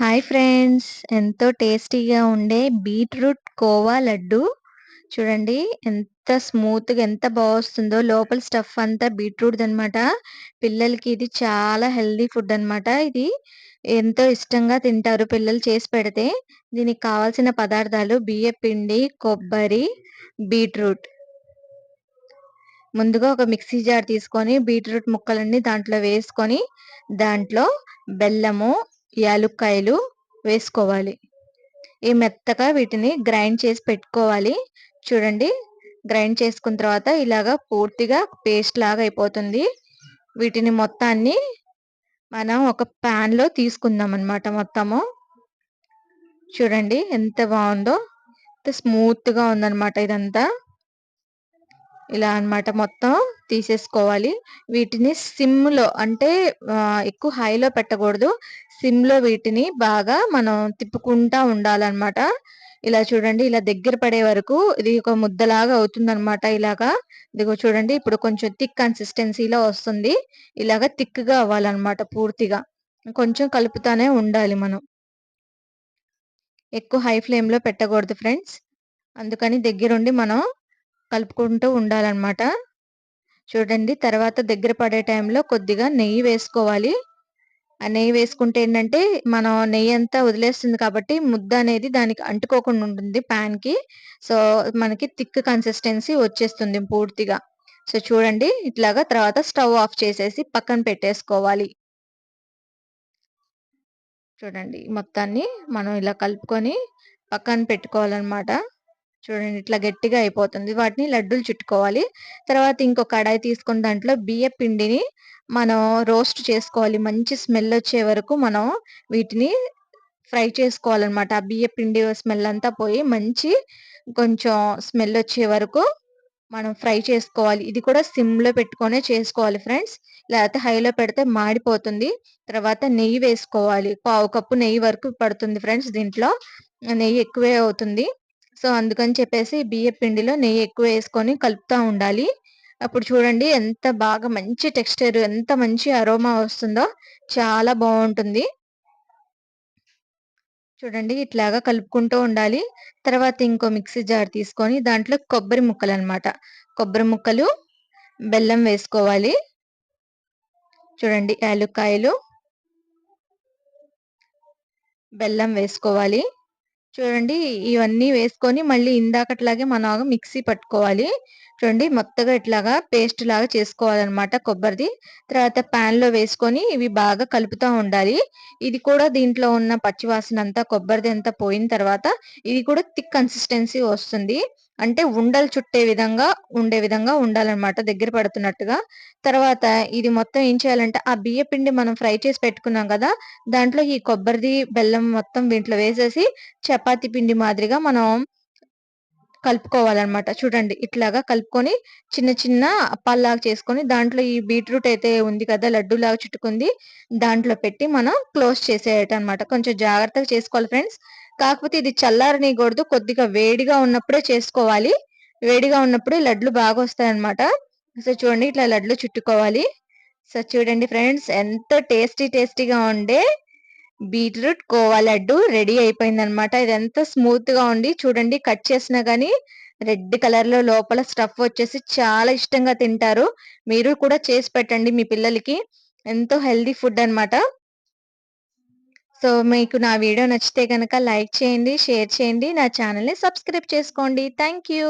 Hi friends! ఎంతో టేస్టీగా ఉండే బీట్రూట్ కోవా లడ్డు. చూడండి ఎంత స్మూత్‌గా ఎంత వస్తుందో. లోపల స్టఫ్ అంతా బీట్రూట్‌దనమాట. పిల్లలకి ఇది చాలా హెల్తీ ఫుడ్ అనమాట. ఇది ఎంతో ఇష్టంగా తింటారు పిల్లలు చేసి పెడితే. దీనికి కావాల్సిన పదార్థాలు బియ్యపిండి, కొబ్బరి, బీట్రూట్. ముందుగా ఒక మిక్సీ జార్ తీసుకొని బీట్రూట్ ముక్కలన్నీ దాంట్లో వేసుకొని, దాంట్లో బెల్లము, యాలుక్కాయలు వేసుకోవాలి. ఈ మెత్తగా వీటిని గ్రైండ్ చేసి పెట్టుకోవాలి. చూడండి, గ్రైండ్ చేసుకున్న తర్వాత ఇలాగా పూర్తిగా పేస్ట్ లాగా అయిపోతుంది. వీటిని మొత్తాన్ని మనం ఒక ప్యాన్‌లో తీసుకుందామనమాట మొత్తము. చూడండి ఎంత బావుందో. ఎంత స్మూత్‌గా ఉందనమాట ఇదంతా. ఇలా అన్నమాట మొత్తం తీసేసుకోవాలి. వీటిని సిమ్‌లో అంటే ఎక్కువ హైలో పెట్టకూడదు. సిమ్‌లో వీటిని బాగా మనం తిప్పుకుంటా ఉండాలన్నమాట. ఇలా చూడండి, ఇలా దగ్గర పడే వరకు ఇది ఒక ముద్దలాగా అవుతుందన్నమాట ఇలాగా. ఇదిగో చూడండి, ఇప్పుడు కొంచెం థిక్ కన్సిస్టెన్సీలో వస్తుంది. ఇలాగ థిక్‌గా అవ్వాలన్నమాట పూర్తిగా. కొంచెం కలుపుతానే ఉండాలి మనం. ఎక్కువ హై ఫ్లేమ్‌లో పెట్టకూడదు ఫ్రెండ్స్. అందుకని దగ్గరుండి మనం కలుపుకుంటూ ఉండాలన్నమాట. చూడండి, తర్వాత దగ్గర పడే టైంలో కొద్దిగా నెయ్యి వేసుకోవాలి. ఆ నెయ్యి వేసుకుంటే ఏంటంటే, మనం నెయ్యంతా వదిలేస్తుంది కాబట్టి ముద్ద అనేది దానికి అంటుకోకుండా ఉంటుంది పాన్‌కి. సో, మనకి థిక్ కన్సిస్టెన్సీ వచ్చేస్తుంది పూర్తిగా. సో, చూడండి ఇట్లాగా తర్వాత స్టవ్ ఆఫ్ చేసేసి పక్కన పెట్టేసుకోవాలి. చూడండి మొత్తాన్ని మనం ఇలా కలుపుకొని పక్కన పెట్టుకోవాలన్నమాట. చూడండి ఇట్లా గట్టిగా అయిపోతుంది. వాటిని లడ్డూలు చుట్టుకోవాలి. తర్వాత ఇంకో కడాయి తీసుకొని దాంట్లో బియ్యపు పిండిని మనం రోస్ట్ చేసుకోవాలి. మంచి స్మెల్ వచ్చే వరకు మనం వీటిని ఫ్రై చేసుకోవాలన్నమాట. ఆ బియ్యపు పిండి స్మెల్ అంతా పోయి మంచి కొంచెం స్మెల్ వచ్చే వరకు మనం ఫ్రై చేసుకోవాలి. ఇది కూడా సిమ్‌లో పెట్టుకొనే చేసుకోవాలి ఫ్రెండ్స్. లేకపోతే హైలో పెడితే మాడిపోతుంది. తర్వాత నెయ్యి వేసుకోవాలి. పావు కప్పు నెయ్యి వరకు పడుతుంది ఫ్రెండ్స్ దీంట్లో. నెయ్యి ఎక్కువే అవుతుంది. సో, అందుకని చెప్పేసి బియ్యపు పిండిలో నెయ్యి ఎక్కువేసుకొని కలుపుతా ఉండాలి. అప్పుడు చూడండి ఎంత బాగా మంచి టెక్స్చర్, ఎంత మంచి అరోమా వస్తుందో. చాలా బావుంటుంది. చూడండి ఇట్లాగా కలుపుకుంటూ ఉండాలి. తర్వాత ఇంకో మిక్సీ జార్ తీసుకొని దాంట్లో కొబ్బరి ముక్కలనమాట. కొబ్బరి ముక్కలు, బెల్లం వేసుకోవాలి. చూడండి యాలుక్కాయలు, బెల్లం వేసుకోవాలి. చూడండి ఇవన్నీ వేసుకొని మళ్ళీ ఇందాకట్లాగే మనం మిక్సీ పట్టుకోవాలి. చూడండి మెత్తగా ఇట్లాగా పేస్ట్ లాగా చేసుకోవాలనమాట కొబ్బరిది. తర్వాత పాన్‌లో వేసుకొని ఇవి బాగా కలుపుతా ఉండాలి. ఇది కూడా దీంట్లో ఉన్న పచ్చి వాసనంతా కొబ్బరిదంతా పోయిన తర్వాత ఇది కూడా థిక్ కన్సిస్టెన్సీ వస్తుంది. అంటే ఉండలు చుట్టే విధంగా ఉండే విధంగా ఉండాలనమాట దగ్గర పడుతున్నట్టుగా. తర్వాత ఇది మొత్తం ఏం చేయాలంటే ఆ బియ్య పిండి మనం ఫ్రై చేసి పెట్టుకున్నాం కదా! దాంట్లో ఈ కొబ్బరిది, బెల్లం మొత్తం దీంట్లో వేసేసి చపాతీ పిండి మాదిరిగా మనం కలుపుకోవాలనమాట. చూడండి ఇట్లాగా కలుపుకొని చిన్న చిన్న అప్పాల్లాగా చేసుకొని దాంట్లో ఈ బీట్రూట్ అయితే ఉంది కదా! లడ్డూలాగా చుట్టుకుంది. దాంట్లో పెట్టి మనం క్లోజ్ చేసేయటనమాట. కొంచెం జాగ్రత్తగా చేసుకోవాలి ఫ్రెండ్స్. కాకపోతే ఇది చల్లారనీయకూడదు. కొద్దిగా వేడిగా ఉన్నప్పుడే చేసుకోవాలి. వేడిగా ఉన్నప్పుడు లడ్లు బాగొస్తాయన్నమాట. సో, చూడండి ఇట్లా లడ్లు చుట్టుకోవాలి. సో, చూడండి ఫ్రెండ్స్ ఎంత టేస్టీగా ఉండే బీట్రూట్ కోవా లడ్డు రెడీ అయిపోయిందనమాట. ఇదెంత స్మూత్‌గా ఉండి చూడండి కట్ చేసినా గాని రెడ్ కలర్‌లో లోపల స్టఫ్ వచ్చేసి చాలా ఇష్టంగా తింటారు. మీరు కూడా చేసి పెట్టండి మీ పిల్లలకి. ఎంతో హెల్తీ ఫుడ్ అనమాట. సో, మీకు నా వీడియో నచ్చితే గనక లైక్ చేయండి, షేర్ చేయండి. నా ఛానెల్‌ని సబ్స్క్రైబ్ చేసుకోండి. Thank you.